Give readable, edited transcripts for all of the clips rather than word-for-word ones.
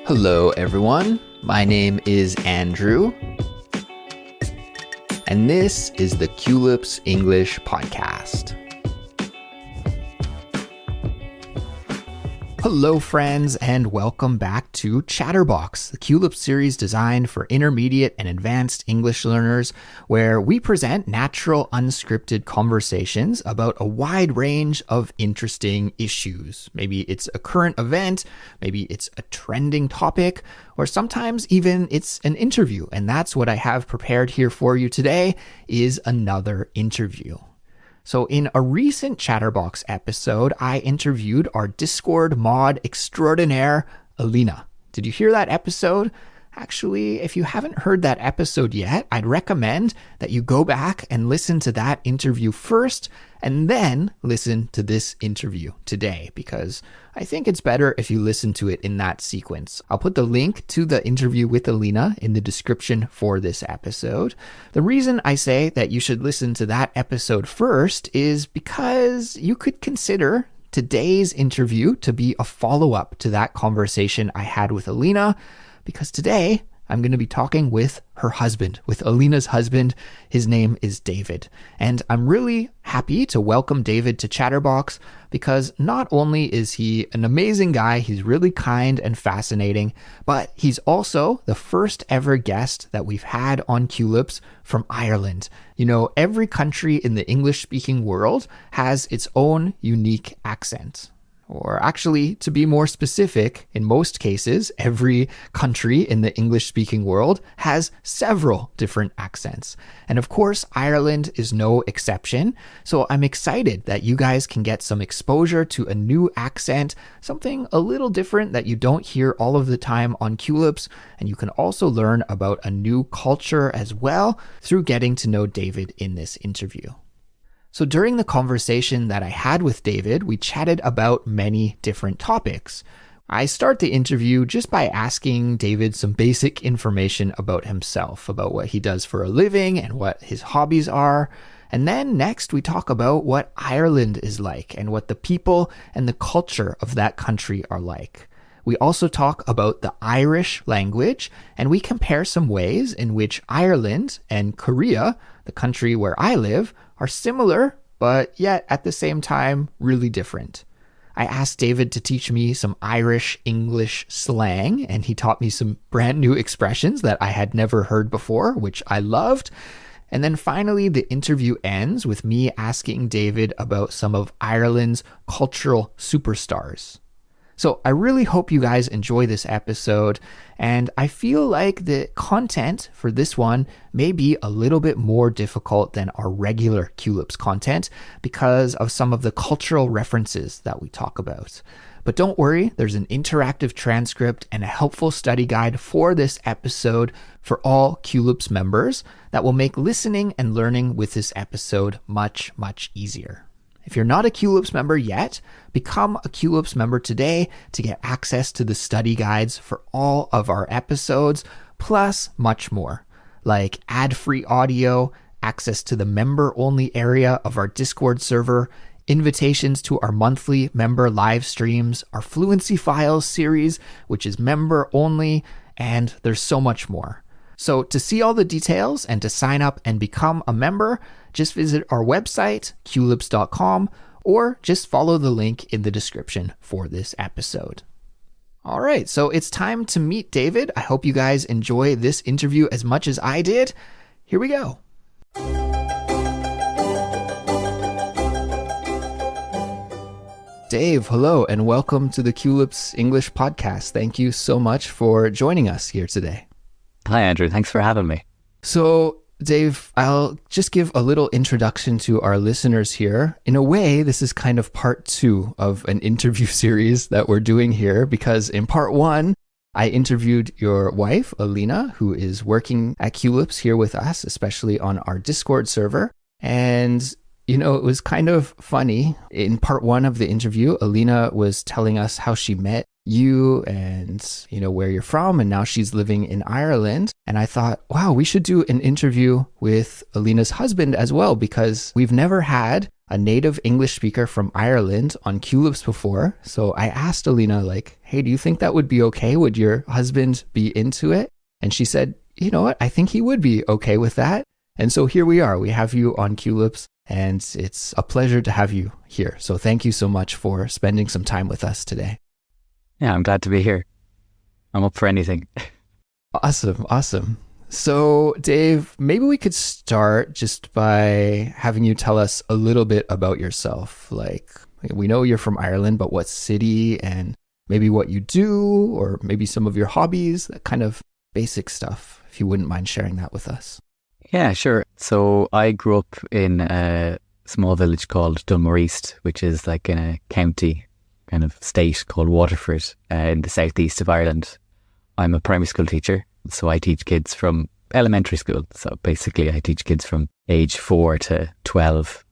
Hello, everyone. My name is Andrew, and this is the Culips English Podcast. Hello, friends, and welcome back to Chatterbox, the Culips series designed for intermediate and advanced English learners, where we present natural, unscripted conversations about a wide range of interesting issues. Maybe it's a current event, maybe it's a trending topic, or sometimes even it's an interview. And that's what I have prepared here for you today, is another interview. So in a recent Chatterbox episode, I interviewed our Discord mod extraordinaire, Alina. Did you hear that episode? Actually, if you haven't heard that episode yet, I'd recommend that you go back and listen to that interview first and then listen to this interview today, because I think it's better if you listen to it in that sequence. I'll put the link to the interview with Alina in the description for this episode. The reason I say that you should listen to that episode first is because you could consider today's interview to be a follow-up to that conversation I had with Alina, because today I'm going to be talking with her husband, with Alina's husband. His name is David. And I'm really happy to welcome David to Chatterbox because not only is he an amazing guy, he's really kind and fascinating, but he's also the first ever guest that we've had on Culips from Ireland. You know, every country in the English-speaking world has its own unique accent. Or actually, to be more specific, in most cases, every country in the English-speaking world has several different accents. And of course, Ireland is no exception. So I'm excited that you guys can get some exposure to a new accent, something a little different that you don't hear all of the time on Culips. And you can also learn about a new culture as well through getting to know David in this interview. So during the conversation that I had with David, we chatted about many different topics. I start the interview just by asking David some basic information about himself, about what he does for a living and what his hobbies are. And then next we talk about what Ireland is like and what the people and the culture of that country are like. We also talk about the Irish language, and we compare some ways in which Ireland and Korea, the country where I live, are similar, but yet at the same time, really different. I asked David to teach me some Irish English slang, and he taught me some brand new expressions that I had never heard before, which I loved. And then finally, the interview ends with me asking David about some of Ireland's cultural superstars. So I really hope you guys enjoy this episode, and I feel like the content for this one may be a little bit more difficult than our regular Culips content because of some of the cultural references that we talk about. But don't worry, there's an interactive transcript and a helpful study guide for this episode for all Culips members that will make listening and learning with this episode much, much easier. If you're not a Culips member yet, become a Culips member today to get access to the study guides for all of our episodes, plus much more, like ad-free audio, access to the member-only area of our Discord server, invitations to our monthly member live streams, our Fluency Files series, which is member-only, and there's so much more. So to see all the details and to sign up and become a member, just visit our website, culips.com, or just follow the link in the description for this episode. All right, so it's time to meet David. I hope you guys enjoy this interview as much as I did. Here we go. Dave, hello, and welcome to the Culips English Podcast. Thank you so much for joining us here today. Hi, Andrew. Thanks for having me. So, Dave, I'll just give a little introduction to our listeners here. In a way, this is kind of part 2 of an interview series that we're doing here, because in part 1, I interviewed your wife, Alina, who is working at Culips here with us, especially on our Discord server. And, you know, it was kind of funny. In part 1 of the interview, Alina was telling us how she met you and, you know, where you're from, and now she's living in Ireland. And I thought, wow, we should do an interview with Alina's husband as well, because we've never had a native English speaker from Ireland on Culips before. So I asked Alina, like, hey, do you think that would be okay? Would your husband be into it? And she said, you know what? I think he would be okay with that. And so here we are. We have you on Culips, and it's a pleasure to have you here. So thank you so much for spending some time with us today. Yeah, I'm glad to be here. I'm up for anything. Awesome. So, Dave, maybe we could start just by having you tell us a little bit about yourself. Like, we know you're from Ireland, but what city and maybe what you do, or maybe some of your hobbies, that kind of basic stuff, if you wouldn't mind sharing that with us. Yeah, sure. So I grew up in a small village called Dunmore East, which is like in a county kind of state called Waterford in the southeast of Ireland. I'm a primary school teacher. So I teach kids from elementary school. So basically I teach kids from age 4 to 12.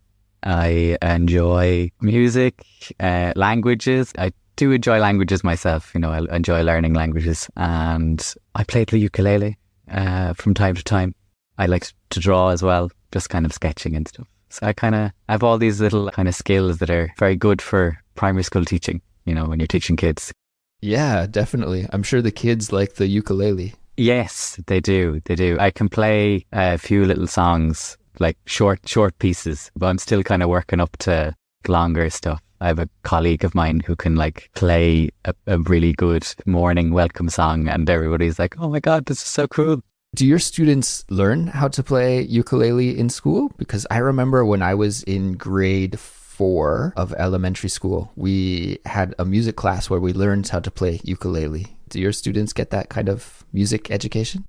I enjoy music, languages. I do enjoy languages myself. You know, I enjoy learning languages, and I play the ukulele from time to time. I like to draw as well, just kind of sketching and stuff. So I have all these little kind of skills that are very good for primary school teaching, you know, when you're teaching kids. Yeah, definitely. I'm sure the kids like the ukulele. Yes, they do. I can play a few little songs, like short pieces, but I'm still kind of working up to longer stuff. I have a colleague of mine who can like play a really good morning welcome song, and everybody's like, oh my God, this is so cool. Do your students learn how to play ukulele in school? Because I remember when I was in grade 4 of elementary school, we had a music class where we learned how to play ukulele. Do your students get that kind of music education?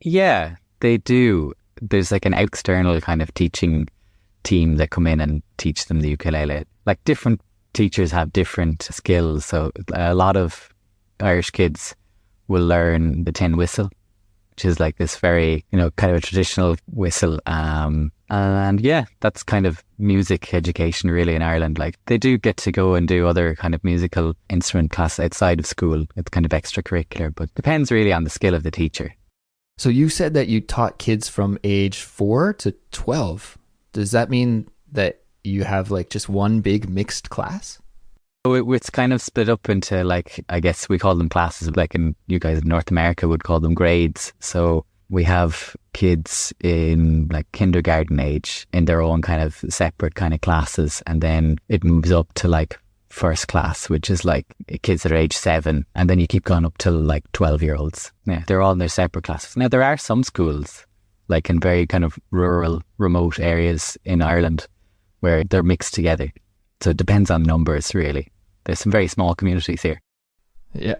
Yeah, they do. There's like an external kind of teaching team that come in and teach them the ukulele. Like different teachers have different skills. So a lot of Irish kids will learn the tin whistle, which is like this very, you know, kind of a traditional whistle. And yeah, that's kind of music education really in Ireland. Like they do get to go and do other kind of musical instrument class outside of school. It's kind of extracurricular, but depends really on the skill of the teacher. So you said that you taught kids from age 4 to 12. Does that mean that you have like just one big mixed class? So it's kind of split up into like, I guess we call them classes, like in you guys in North America would call them grades. So we have kids in like kindergarten age in their own kind of separate kind of classes. And then it moves up to like first class, which is like kids that are age 7. And then you keep going up to like 12-year-olds. Yeah, they're all in their separate classes. Now, there are some schools like in very kind of rural, remote areas in Ireland where they're mixed together. So it depends on numbers, really. There's some very small communities here. Yeah.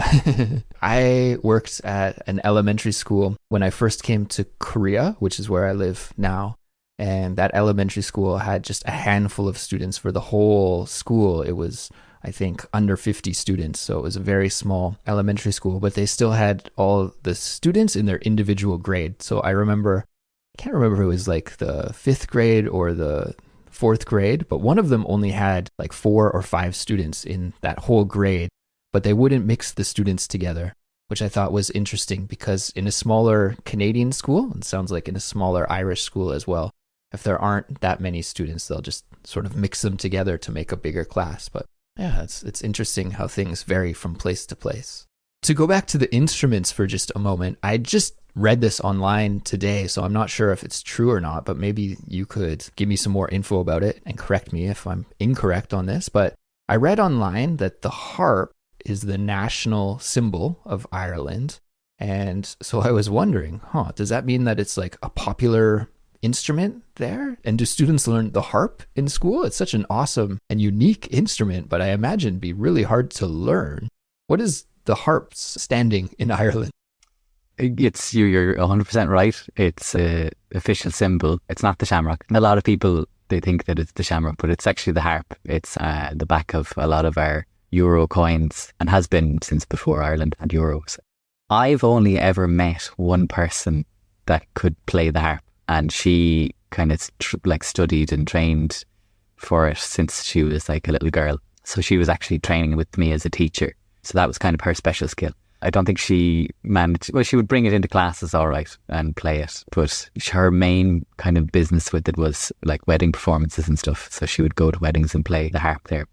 I worked at an elementary school when I first came to Korea, which is where I live now. And that elementary school had just a handful of students for the whole school. It was, I think, under 50 students. So it was a very small elementary school, but they still had all the students in their individual grade. So I can't remember if it was like the 5th grade or the 4th grade, but one of them only had like 4 or 5 students in that whole grade, but they wouldn't mix the students together, which I thought was interesting because in a smaller Canadian school, it sounds like in a smaller Irish school as well, if there aren't that many students, they'll just sort of mix them together to make a bigger class. But yeah, it's interesting how things vary from place to place. To go back to the instruments for just a moment, I just read this online today, so I'm not sure if it's true or not, but maybe you could give me some more info about it and correct me if I'm incorrect on this. But I read online that the harp is the national symbol of Ireland. And so I was wondering, does that mean that it's like a popular instrument there? And do students learn the harp in school? It's such an awesome and unique instrument, but I imagine it'd be really hard to learn. What is the harp's standing in Ireland? You're 100% right. It's an official symbol. It's not the shamrock. A lot of people, they think that it's the shamrock, but it's actually the harp. It's the back of a lot of our euro coins and has been since before Ireland had euros. I've only ever met one person that could play the harp, and she kind of studied and trained for it since she was like a little girl. So she was actually training with me as a teacher. So that was kind of her special skill. I don't think she managed, well, she would bring it into classes all right and play it, but her main kind of business with it was like wedding performances and stuff. So she would go to weddings and play the harp there.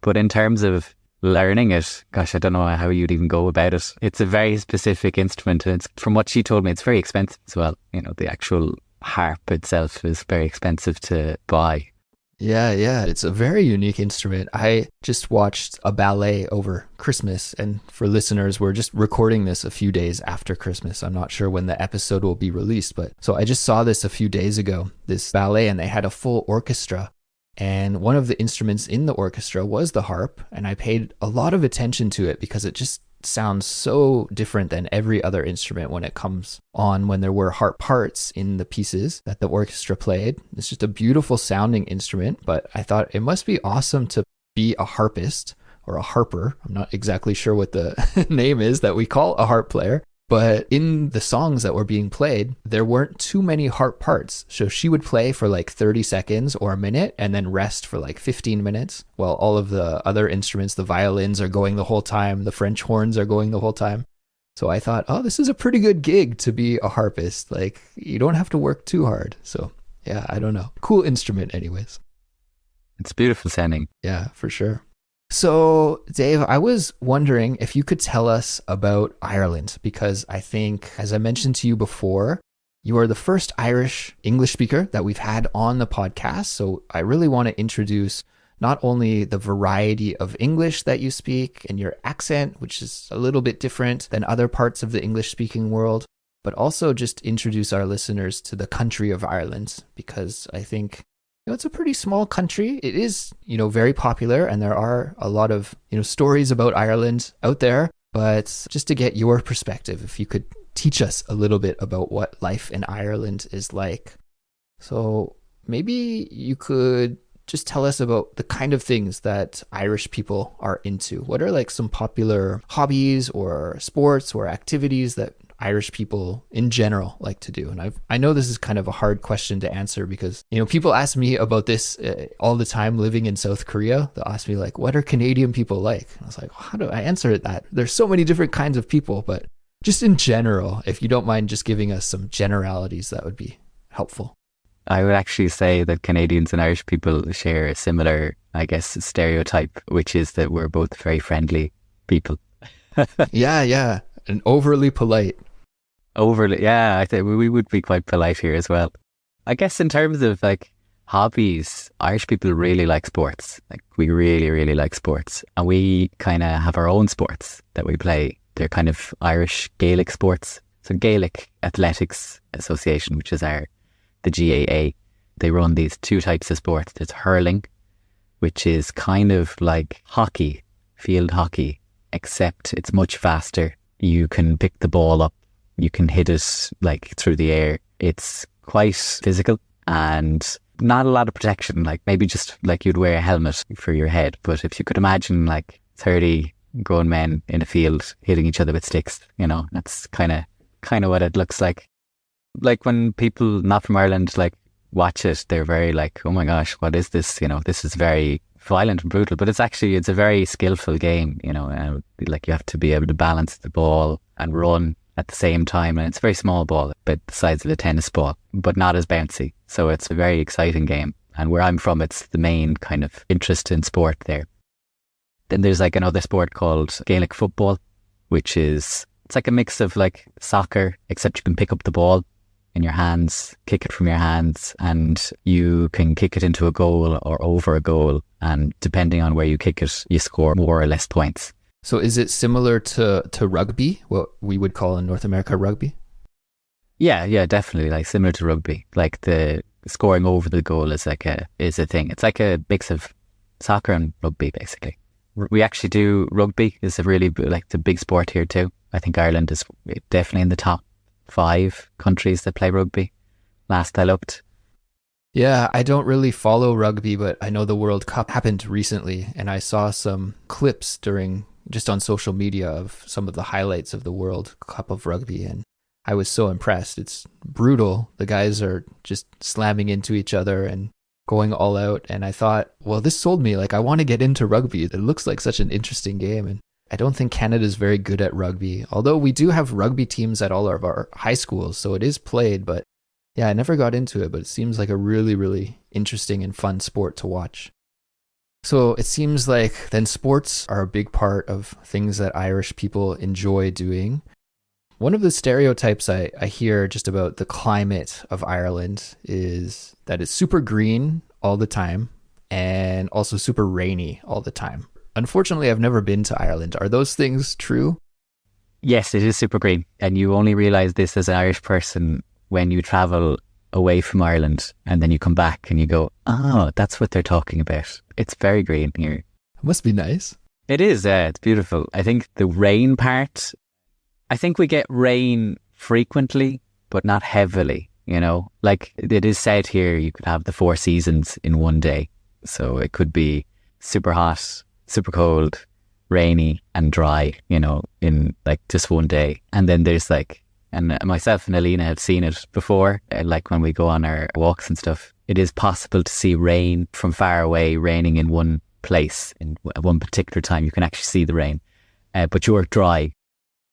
But in terms of learning it, gosh, I don't know how you'd even go about it. It's a very specific instrument, and it's, from what she told me, it's very expensive as well. You know, the actual harp itself is very expensive to buy. Yeah, it's a very unique instrument. I just watched a ballet over Christmas, and for listeners, we're just recording this a few days after Christmas. I'm not sure when the episode will be released, but so I just saw this a few days ago, this ballet, and they had a full orchestra. And one of the instruments in the orchestra was the harp, and I paid a lot of attention to it because it just sounds so different than every other instrument when it comes on, when there were harp parts in the pieces that the orchestra played. It's just a beautiful sounding instrument, but I thought it must be awesome to be a harpist or a harper. I'm not exactly sure what the name is that we call a harp player. But in the songs that were being played, there weren't too many harp parts. So she would play for like 30 seconds or a minute and then rest for like 15 minutes while all of the other instruments, the violins are going the whole time, the French horns are going the whole time. So I thought, oh, this is a pretty good gig to be a harpist. Like, you don't have to work too hard. So yeah, I don't know. Cool instrument anyways. It's beautiful sounding. Yeah, for sure. So, Dave, I was wondering if you could tell us about Ireland, because I think, as I mentioned to you before, you are the first Irish English speaker that we've had on the podcast. So I really want to introduce not only the variety of English that you speak and your accent, which is a little bit different than other parts of the English speaking world, but also just introduce our listeners to the country of Ireland, because I think it's a pretty small country. It is, very popular, and there are a lot of, stories about Ireland out there. But just to get your perspective, if you could teach us a little bit about what life in Ireland is like. So maybe you could just tell us about the kind of things that Irish people are into. What are like some popular hobbies or sports or activities that Irish people in general like to do? And I know this is kind of a hard question to answer because, people ask me about this all the time living in South Korea. They'll ask me like, what are Canadian people like? I was like, how do I answer that? There's so many different kinds of people, but just in general, if you don't mind just giving us some generalities, that would be helpful. I would actually say that Canadians and Irish people share a similar, I guess, stereotype, which is that we're both very friendly people. Yeah. And overly polite. Overly, yeah. I think we would be quite polite here as well. I guess in terms of like hobbies, Irish people really like sports. Like we really, really like sports. And we kind of have our own sports that we play. They're kind of Irish Gaelic sports. So Gaelic Athletics Association, which is the GAA, they run these two types of sports. There's hurling, which is kind of like hockey, field hockey, except it's much faster. You can pick the ball up, you can hit it like through the air. It's quite physical and not a lot of protection, like maybe just like you'd wear a helmet for your head. But if you could imagine like 30 grown men in a field hitting each other with sticks, that's kind of what it looks like. Like when people not from Ireland like watch it, they're very like, oh my gosh, what is this? This is very violent and brutal, but it's a very skillful game, like you have to be able to balance the ball and run at the same time. And it's a very small ball, about the size of a tennis ball, but not as bouncy. So it's a very exciting game. And where I'm from, it's the main kind of interest in sport there. Then there's like another sport called Gaelic football, which is, it's like a mix of like soccer, except you can pick up the ball in your hands, kick it from your hands, and you can kick it into a goal or over a goal. And depending on where you kick it, you score more or less points. So is it similar to rugby, what we would call in North America rugby? Yeah, definitely. Like similar to rugby. Like the scoring over the goal is a thing. It's like a mix of soccer and rugby, basically. We actually do rugby. Is a really like the big sport here too. I think Ireland is definitely in the top 5 countries that play rugby. Last I looked. Yeah, I don't really follow rugby, but I know the World Cup happened recently, and I saw some clips just on social media of some of the highlights of the World Cup of rugby, and I was so impressed. It's brutal. The guys are just slamming into each other and going all out, and I thought, well, this sold me. Like, I want to get into rugby. It looks like such an interesting game, and I don't think Canada's very good at rugby, although we do have rugby teams at all of our high schools, so it is played. But yeah, I never got into it, but it seems like a really, really interesting and fun sport to watch. So it seems like then sports are a big part of things that Irish people enjoy doing. One of the stereotypes I hear just about the climate of Ireland is that it's super green all the time and also super rainy all the time. Unfortunately, I've never been to Ireland. Are those things true? Yes, it is super green. And you only realise this as an Irish person when you travel away from Ireland and then you come back and you go, oh, that's what they're talking about. It's very green here. It must be nice. It is, it's beautiful. I think the rain part, I think we get rain frequently, but not heavily, you know? Like it is said here, you could have the 4 seasons in one day. So it could be super hot, super cold, rainy and dry, you know, in like just one day. And then there's like, and myself and Alina have seen it before, like when we go on our walks and stuff, it is possible to see rain from far away, raining in one place in one particular time. You can actually see the rain, but you're dry.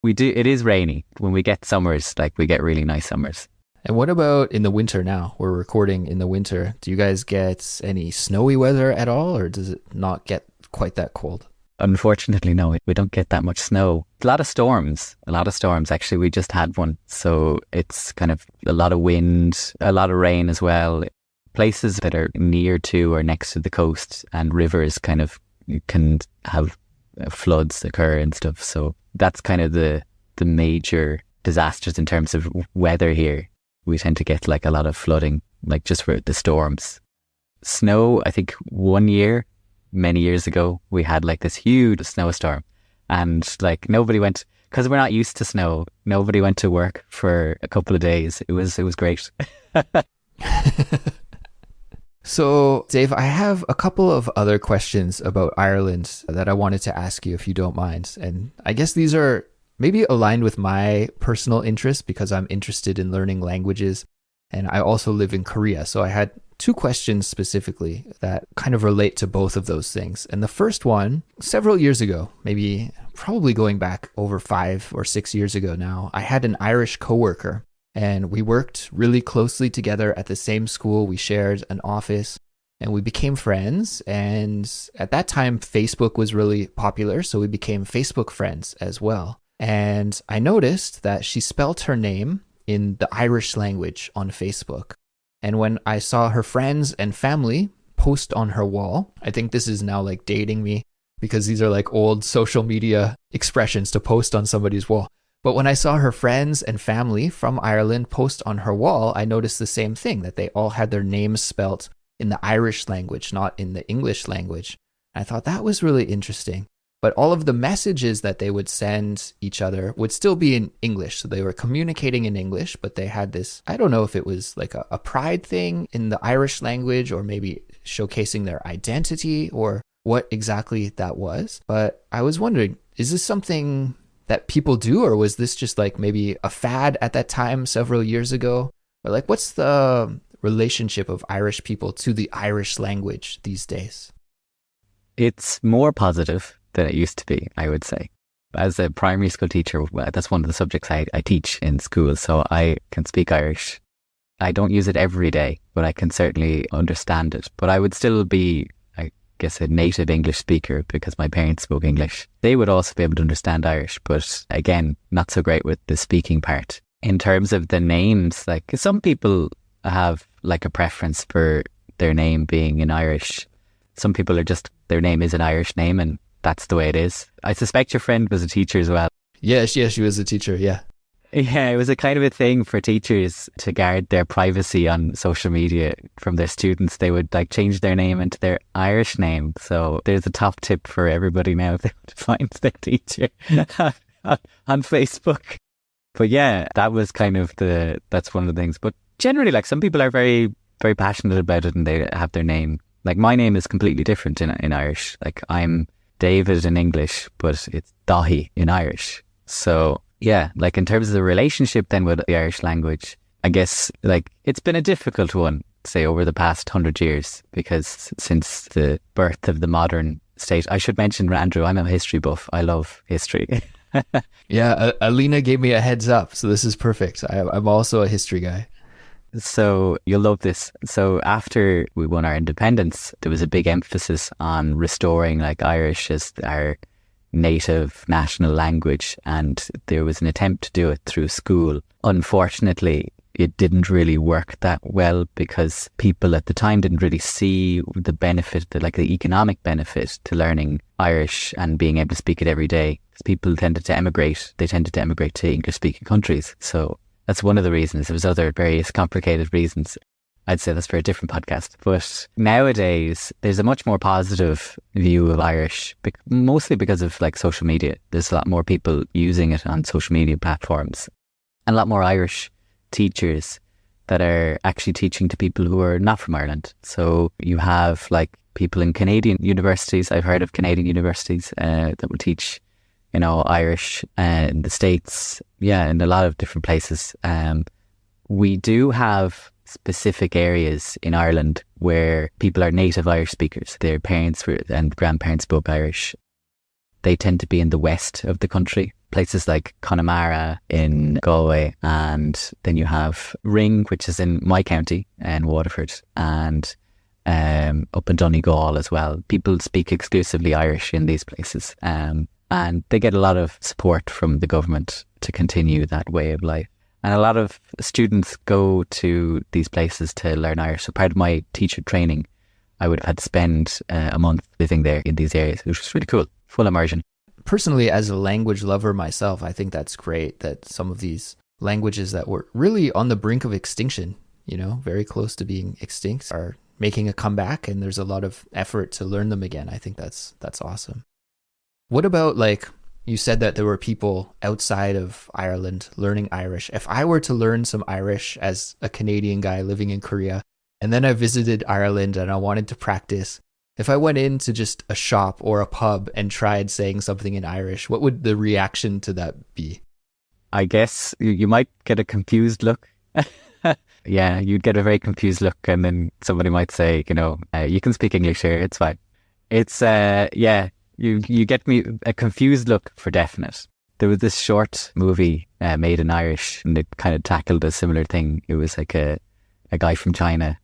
It is rainy. When we get summers, like we get really nice summers. And what about in the winter now? We're recording in the winter. Do you guys get any snowy weather at all, or does it not get quite that cold? Unfortunately, no, we don't get that much snow. A lot of storms. Actually, we just had one. So it's kind of a lot of wind, a lot of rain as well. Places that are near to or next to the coast and rivers kind of can have floods occur and stuff. So that's kind of the major disasters in terms of weather here. We tend to get like a lot of flooding, like just for the storms. Snow, I think one year, many years ago, we had like this huge snowstorm and like nobody went, because we're not used to snow, nobody went to work for a couple of days. It was great. So, Dave, I have a couple of other questions about Ireland that I wanted to ask you if you don't mind. And I guess these are maybe aligned with my personal interest because I'm interested in learning languages. And I also live in Korea. So I had 2 questions specifically that kind of relate to both of those things. And the first one, several years ago, probably going back over 5 or 6 years ago now, I had an Irish coworker. And we worked really closely together at the same school. We shared an office and we became friends. And at that time, Facebook was really popular. So we became Facebook friends as well. And I noticed that she spelt her name in the Irish language on Facebook. And when I saw her friends and family post on her wall, I think this is now like dating me because these are like old social media expressions to post on somebody's wall. But when I saw her friends and family from Ireland post on her wall, I noticed the same thing, that they all had their names spelt in the Irish language, not in the English language. I thought that was really interesting. But all of the messages that they would send each other would still be in English. So they were communicating in English, but they had this, I don't know if it was like a pride thing in the Irish language or maybe showcasing their identity or what exactly that was. But I was wondering, is this something that people do, or was this just like maybe a fad at that time several years ago? Or like, what's the relationship of Irish people to the Irish language these days? It's more positive than it used to be, I would say. As a primary school teacher, that's one of the subjects I teach in school, so I can speak Irish. I don't use it every day, but I can certainly understand it. But I would still be, I guess, a native English speaker because my parents spoke English. They would also be able to understand Irish, but again, not so great with the speaking part. In terms of the names, like some people have like a preference for their name being in Irish. Some people are just, their name is an Irish name and that's the way it is. I suspect your friend was a teacher as well. Yeah, she was a teacher, yeah. Yeah, it was a kind of a thing for teachers to guard their privacy on social media from their students. They would like change their name into their Irish name. So there's a top tip for everybody now if they want to find their teacher on Facebook. But yeah, that was kind of that's one of the things. But generally, like some people are very, very passionate about it and they have their name. Like my name is completely different in Irish. Like I'm David in English, but it's Dahi in Irish. So yeah, like in terms of the relationship then with the Irish language, I guess like it's been a difficult one, say over the past 100 years, because since the birth of the modern state. I should mention, Andrew, I'm a history buff. I love history. Yeah, Alina gave me a heads up, so this is perfect. I'm also a history guy. So you'll love this. So after we won our independence, there was a big emphasis on restoring like Irish as our native national language, and there was an attempt to do it through school. Unfortunately, it didn't really work that well because people at the time didn't really see the benefit, the economic benefit to learning Irish and being able to speak it every day. People tended to emigrate. They tended to emigrate to English-speaking countries. So that's one of the reasons. There was other various complicated reasons. I'd say that's for a different podcast. But nowadays, there's a much more positive view of Irish, mostly because of like social media. There's a lot more people using it on social media platforms, and a lot more Irish teachers that are actually teaching to people who are not from Ireland. So you have like people in Canadian universities. I've heard of Canadian universities that will teach, Irish in the States. Yeah, in a lot of different places. We do have specific areas in Ireland where people are native Irish speakers. Their parents and grandparents spoke Irish. They tend to be in the west of the country, places like Connemara in Galway, and then you have Ring, which is in my county, in Waterford, and up in Donegal as well. People speak exclusively Irish in these places, and they get a lot of support from the government to continue that way of life. And a lot of students go to these places to learn Irish. So part of my teacher training, I would have had to spend a month living there in these areas, which was really cool, full immersion. Personally, as a language lover myself, I think that's great that some of these languages that were really on the brink of extinction, very close to being extinct, are making a comeback, and there's a lot of effort to learn them again. I think that's awesome. What about, like, you said that there were people outside of Ireland learning Irish. If I were to learn some Irish as a Canadian guy living in Korea, and then I visited Ireland and I wanted to practice, if I went into just a shop or a pub and tried saying something in Irish, what would the reaction to that be? I guess you might get a confused look. Yeah, you'd get a very confused look, and then somebody might say, you can speak English here, it's fine. It's, you get me a confused look for definite. There was this short movie made in Irish, and it kind of tackled a similar thing. It was like a guy from China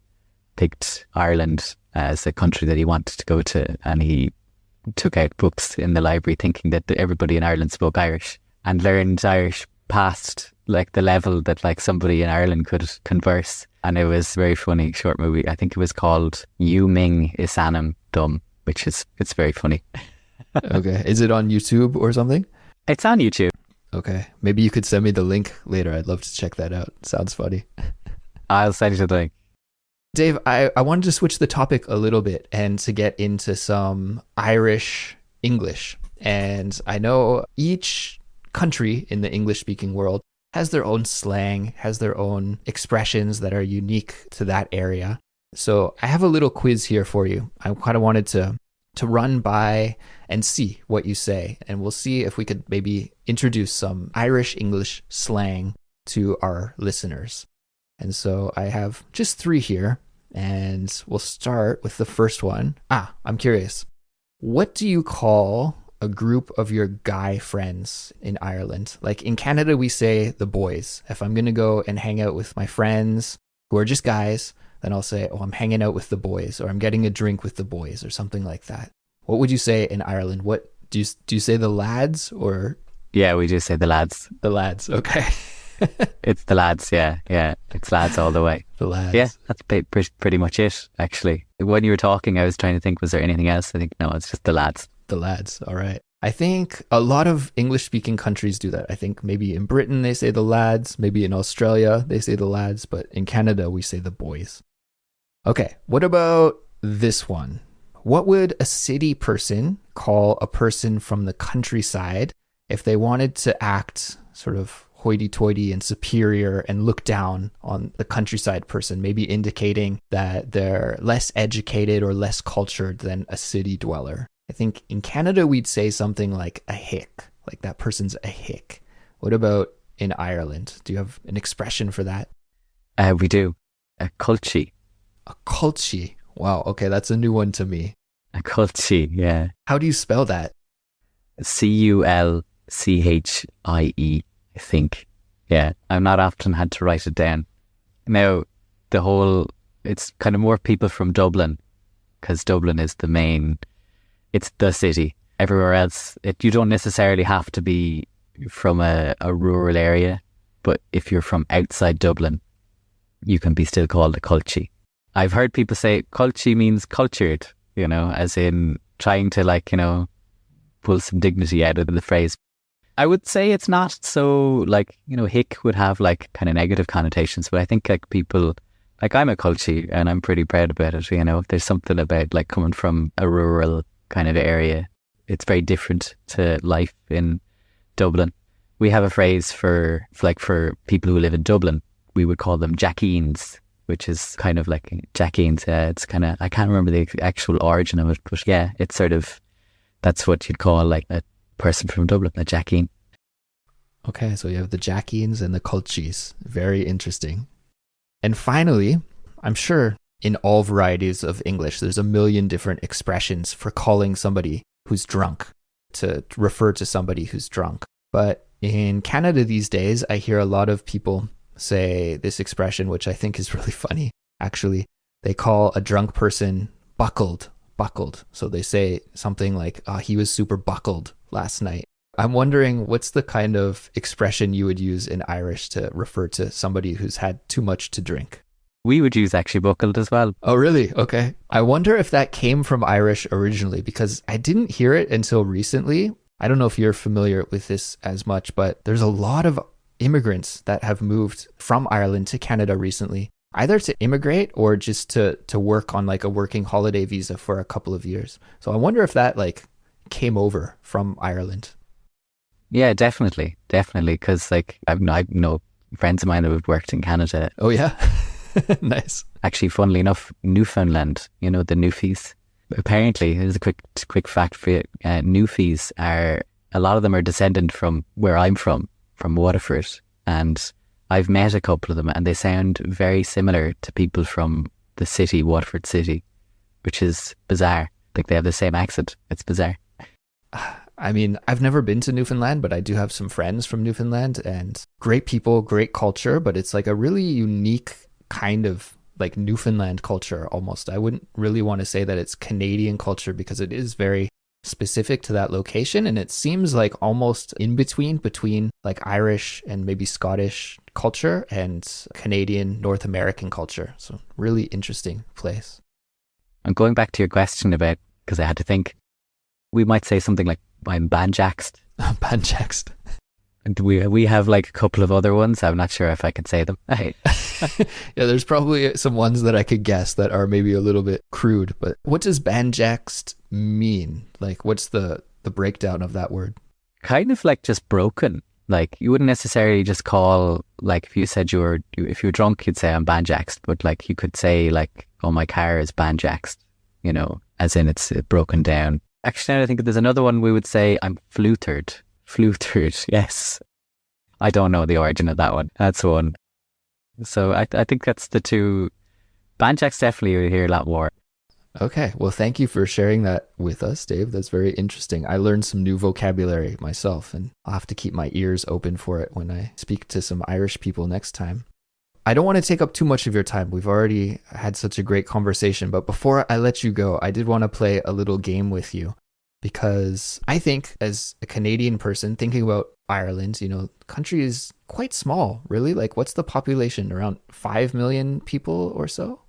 picked Ireland as a country that he wanted to go to, and he took out books in the library thinking that everybody in Ireland spoke Irish, and learned Irish past like the level that like somebody in Ireland could converse. And it was a very funny short movie. I think it was called You Ming Isanam Dum, it's very funny. Okay. Is it on YouTube or something? It's on YouTube. Okay. Maybe you could send me the link later. I'd love to check that out. Sounds funny. I'll send you the link. Dave, I wanted to switch the topic a little bit and to get into some Irish English. And I know each country in the English-speaking world has their own slang, has their own expressions that are unique to that area. So I have a little quiz here for you. I kind of wanted to run by and see what you say. And we'll see if we could maybe introduce some Irish English slang to our listeners. And so I have just 3 here, and we'll start with the first one. I'm curious. What do you call a group of your guy friends in Ireland? Like in Canada, we say the boys. If I'm going to go and hang out with my friends who are just guys, then I'll say, I'm hanging out with the boys, or I'm getting a drink with the boys, or something like that. What would you say in Ireland? What do you say, the lads, or? Yeah, we do say the lads. The lads, okay. It's the lads, yeah. It's lads all the way. The lads. Yeah, that's pretty much it, actually. When you were talking, I was trying to think, was there anything else? I think, no, it's just the lads. The lads, all right. I think a lot of English-speaking countries do that. I think maybe in Britain they say the lads, maybe in Australia they say the lads, but in Canada we say the boys. Okay, what about this one? What would a city person call a person from the countryside if they wanted to act sort of hoity-toity and superior and look down on the countryside person, maybe indicating that they're less educated or less cultured than a city dweller? I think in Canada we'd say something like a hick, like that person's a hick. What about in Ireland? Do you have an expression for that? We do. A culchie. A culchie. Wow, okay, that's a new one to me. A culture, yeah. How do you spell that? Culchie, I think. Yeah, I've not often had to write it down. Now, it's kind of more people from Dublin, because Dublin is it's the city. Everywhere else, you don't necessarily have to be from a rural area, but if you're from outside Dublin, you can be still called a culchie. I've heard people say culchie means cultured, as in trying to pull some dignity out of the phrase. I would say it's not so hick would have kind of negative connotations, but I think people, I'm a culchie and I'm pretty proud about it. There's something about coming from a rural kind of area. It's very different to life in Dublin. We have a phrase for people who live in Dublin. We would call them jackeens, which is kind of like jackeens. It's kind of, I can't remember the actual origin of it, but yeah, it's sort of, that's what you'd call a person from Dublin, a jackeen. Okay, so you have the jackeens and the culchies. Very interesting. And finally, I'm sure in all varieties of English, there's a million different expressions for calling somebody who's drunk, to refer to somebody who's drunk. But in Canada these days, I hear a lot of people say this expression, which I think is really funny. Actually, they call a drunk person buckled. So they say something like, oh, he was super buckled last night. I'm wondering, what's the kind of expression you would use in Irish to refer to somebody who's had too much to drink? We would use actually buckled as well. Oh, really? Okay. I wonder if that came from Irish originally, because I didn't hear it until recently. I don't know if you're familiar with this as much, but there's a lot of immigrants that have moved from Ireland to Canada recently, either to immigrate or just to work on a working holiday visa for a couple of years. So I wonder if that came over from Ireland. Yeah, definitely. Because I've no friends of mine who have worked in Canada. Oh yeah. Nice. Actually, funnily enough, Newfoundland, the Newfies. Apparently, here's a quick fact for you. Newfies a lot of them are descendant from where I'm from Waterford. And I've met a couple of them and they sound very similar to people from the city, Waterford City, which is bizarre. They have the same accent. It's bizarre. I mean, I've never been to Newfoundland, but I do have some friends from Newfoundland, and great people, great culture, but it's a really unique kind of Newfoundland culture almost. I wouldn't really want to say that it's Canadian culture because it is very specific to that location, and it seems almost in between Irish and maybe Scottish culture and Canadian North American culture. So really interesting place. And going back to your question about, because I had to think, we might say something like, I'm banjaxed. Banjaxed. And we have a couple of other ones. I'm not sure if I can say them. Yeah, there's probably some ones that I could guess that are maybe a little bit crude, but what does banjaxed mean? What's the breakdown of that word? Kind of just broken. You wouldn't necessarily just call, if you said if you were drunk, you'd say I'm banjaxed, but you could say oh, my car is banjaxed, as in it's broken down. Actually, I think there's another one we would say, I'm flutered. Flutered, yes. I don't know the origin of that one. That's one. So I think that's the two. Banjaxed definitely you hear a lot more. Okay, well, thank you for sharing that with us, Dave. That's very interesting. I learned some new vocabulary myself, and I'll have to keep my ears open for it when I speak to some Irish people next time. I don't want to take up too much of your time. We've already had such a great conversation, but before I let you go, I did want to play a little game with you, because I think as a Canadian person thinking about Ireland, the country is quite small, really. What's the population? Around 5 million people or so?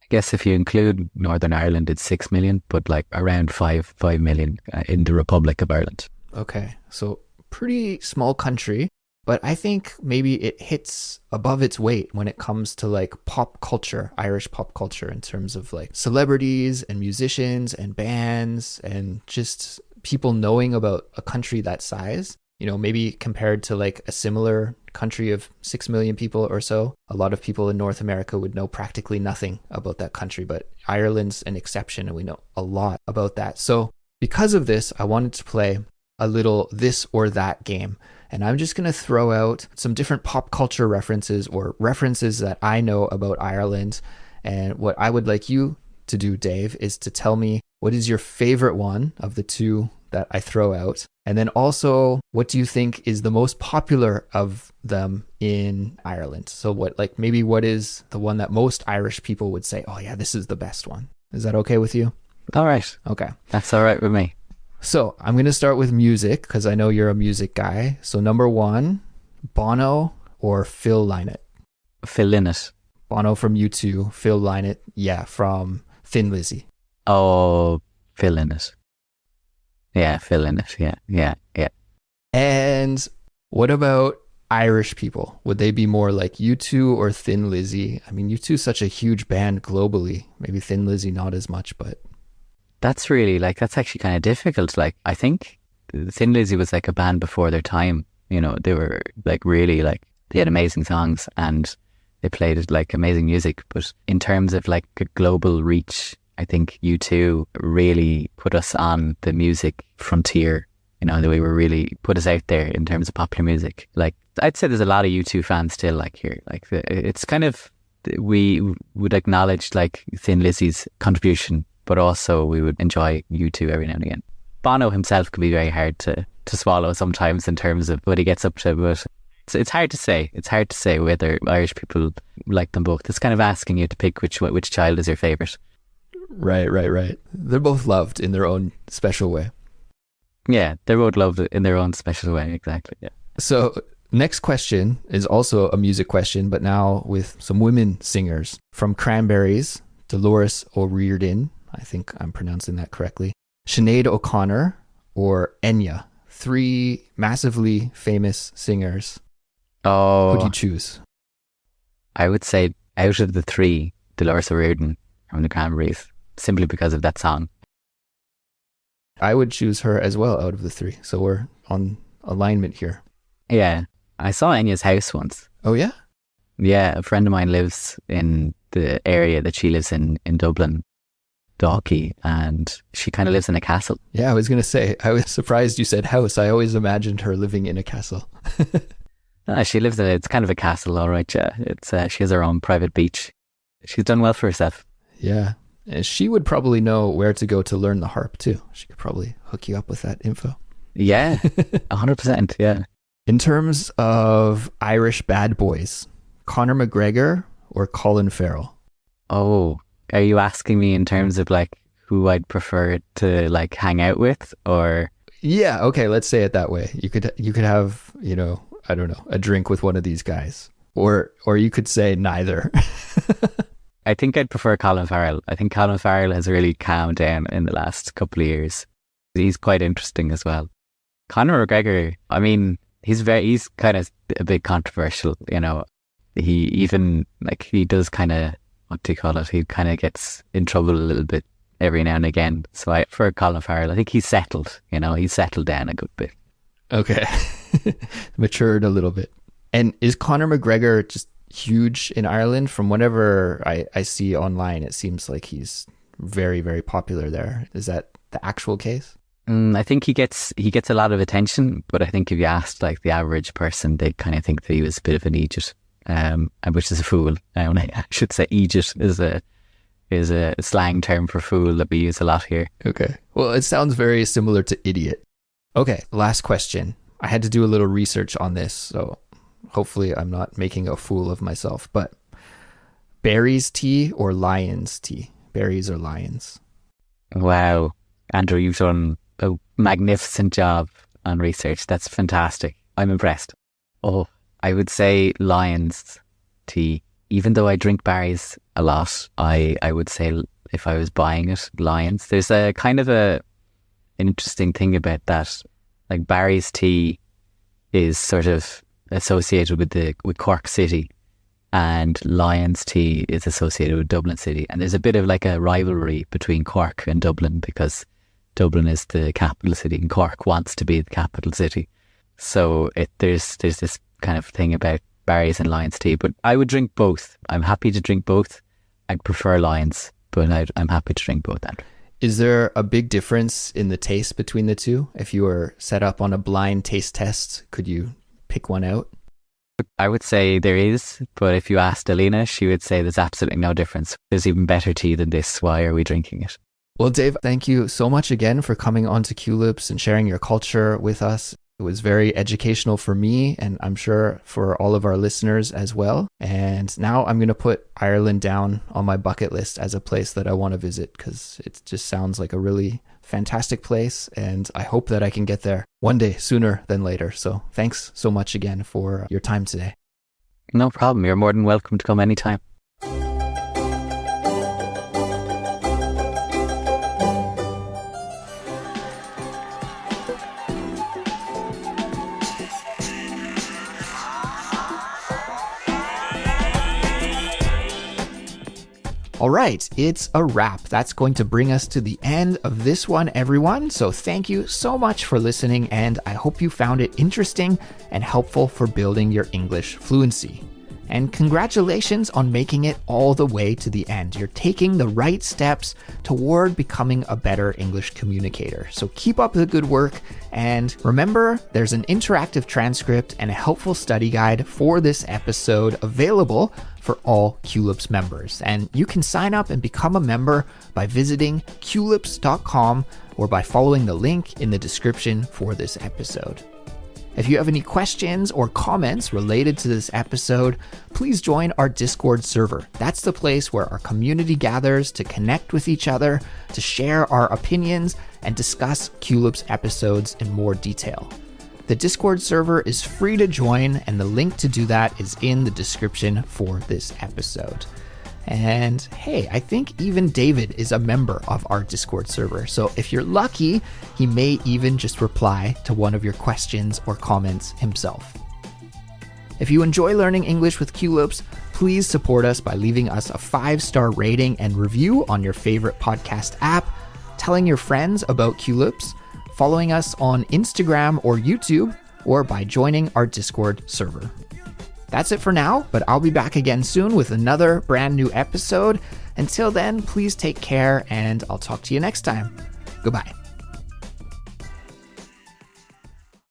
I guess if you include Northern Ireland, it's 6 million, but around 5 million in the Republic of Ireland. Okay, so pretty small country. But I think maybe it hits above its weight when it comes to pop culture, Irish pop culture, in terms of celebrities and musicians and bands and just people knowing about a country that size. Maybe compared to a similar country of 6 million people or so, a lot of people in North America would know practically nothing about that country, but Ireland's an exception and we know a lot about that. So because of this, I wanted to play a little this or that game. And I'm just going to throw out some different pop culture references or references that I know about Ireland. And what I would like you to do, Dave, is to tell me What is your favorite one of the two that I throw out? And then also, what do you think is the most popular of them in Ireland? So what is the one that most Irish people would say, oh yeah, this is the best one? Is that okay with you? All right. Okay. That's all right with me. So I'm going to start with music because I know you're a music guy. So number one, Bono or Phil Lynott? Phil Lynott. Bono from U2, Phil Lynott, from Thin Lizzy. Oh, Phil Lynott. Yeah, Phil Lynott. Yeah. And what about Irish people? Would they be more like U2 or Thin Lizzy? I mean, U2 is such a huge band globally. Maybe Thin Lizzy not as much, but... That's really, that's actually kind of difficult. I think Thin Lizzy was like a band before their time. You know, they were really they had amazing songs and they played amazing music. But in terms of a global reach, I think U2 really put us on the music frontier. You know, they were really put us out there in terms of popular music. I'd say there's a lot of U2 fans still here. It's kind of, we would acknowledge Thin Lizzy's contribution, but also we would enjoy U2 every now and again. Bono himself can be very hard to swallow sometimes in terms of what he gets up to, but it's hard to say. It's hard to say whether Irish people like them both. It's kind of asking you to pick which child is your favourite. Right. They're both loved in their own special way. Yeah, they're both loved in their own special way, exactly. Yeah. So next question is also a music question, but now with some women singers. From Cranberries, Dolores O'Riordan, I think I'm pronouncing that correctly, Sinead O'Connor, or Enya. 3 massively famous singers. Oh. Who do you choose? I would say out of the 3, Dolores O'Riordan from the Cranberries, simply because of that song. I would choose her as well out of the 3. So we're on alignment here. Yeah. I saw Enya's house once. Oh, yeah? Yeah. A friend of mine lives in the area that she lives in Dublin, Dalkey, and she kind of lives in a castle. Yeah, I was going to say, I was surprised you said house. I always imagined her living in a castle. She lives in it's kind of a castle, all right. Yeah. She has her own private beach. She's done well for herself. Yeah. And she would probably know where to go to learn the harp too. She could probably hook you up with that info. Yeah, 100%. Yeah. In terms of Irish bad boys, Conor McGregor or Colin Farrell? Oh, are you asking me in terms of who I'd prefer to hang out with, or? Yeah. Okay. Let's say it that way. You could have, I don't know, a drink with one of these guys, or you could say neither. I think I'd prefer Colin Farrell. I think Colin Farrell has really calmed down in the last couple of years. He's quite interesting as well. Conor McGregor, I mean, he's kind of a bit controversial, you know. He even, he does kind of, what do you call it? He kind of gets in trouble a little bit every now and again. So I prefer Colin Farrell. I think he's settled, he's settled down a good bit. Okay. Matured a little bit. And is Conor McGregor just huge in Ireland? From whatever I see online, it seems like he's very, very popular there. Is that the actual case? I think he gets a lot of attention, but I think if you asked the average person, they'd kind of think that he was a bit of an idiot, which is a fool. I should say idiot is a slang term for fool that we use a lot here. Okay. Well, it sounds very similar to idiot. Okay, last question. I had to do a little research on this, so hopefully I'm not making a fool of myself, but berries tea or lions tea? Berries or lions? Wow. Andrew, you've done a magnificent job on research. That's fantastic. I'm impressed. Oh, I would say lions tea. Even though I drink berries a lot, I would say if I was buying it, lions. There's a kind of an interesting thing about that. Berries tea is sort of associated with Cork City, and Lions tea is associated with Dublin City. And there's a bit of a rivalry between Cork and Dublin because Dublin is the capital city and Cork wants to be the capital city. So there's this kind of thing about berries and Lions tea. But I would drink both. I'm happy to drink both. I'd prefer Lions, but I'm happy to drink both, Andrew. Is there a big difference in the taste between the two? If you were set up on a blind taste test, could you pick one out? I would say there is, but if you asked Alina, she would say there's absolutely no difference. There's even better tea than this. Why are we drinking it? Well, Dave, thank you so much again for coming onto Culips and sharing your culture with us. It was very educational for me, and I'm sure for all of our listeners as well. And now I'm going to put Ireland down on my bucket list as a place that I want to visit, because it just sounds like a really fantastic place. And I hope that I can get there one day sooner than later. So thanks so much again for your time today. No problem. You're more than welcome to come anytime. All right, it's a wrap. That's going to bring us to the end of this one, everyone. So thank you so much for listening, and I hope you found it interesting and helpful for building your English fluency. And congratulations on making it all the way to the end. You're taking the right steps toward becoming a better English communicator. So keep up the good work. And remember, there's an interactive transcript and a helpful study guide for this episode available for all Culips members. And you can sign up and become a member by visiting culips.com or by following the link in the description for this episode. If you have any questions or comments related to this episode, please join our Discord server. That's the place where our community gathers to connect with each other, to share our opinions, and discuss Culips episodes in more detail. The Discord server is free to join, and the link to do that is in the description for this episode. And hey, I think even David is a member of our Discord server. So if you're lucky, he may even just reply to one of your questions or comments himself. If you enjoy learning English with Culips, please support us by leaving us a 5-star rating and review on your favorite podcast app, telling your friends about Culips, following us on Instagram or YouTube, or by joining our Discord server. That's it for now, but I'll be back again soon with another brand new episode. Until then, please take care, and I'll talk to you next time. Goodbye.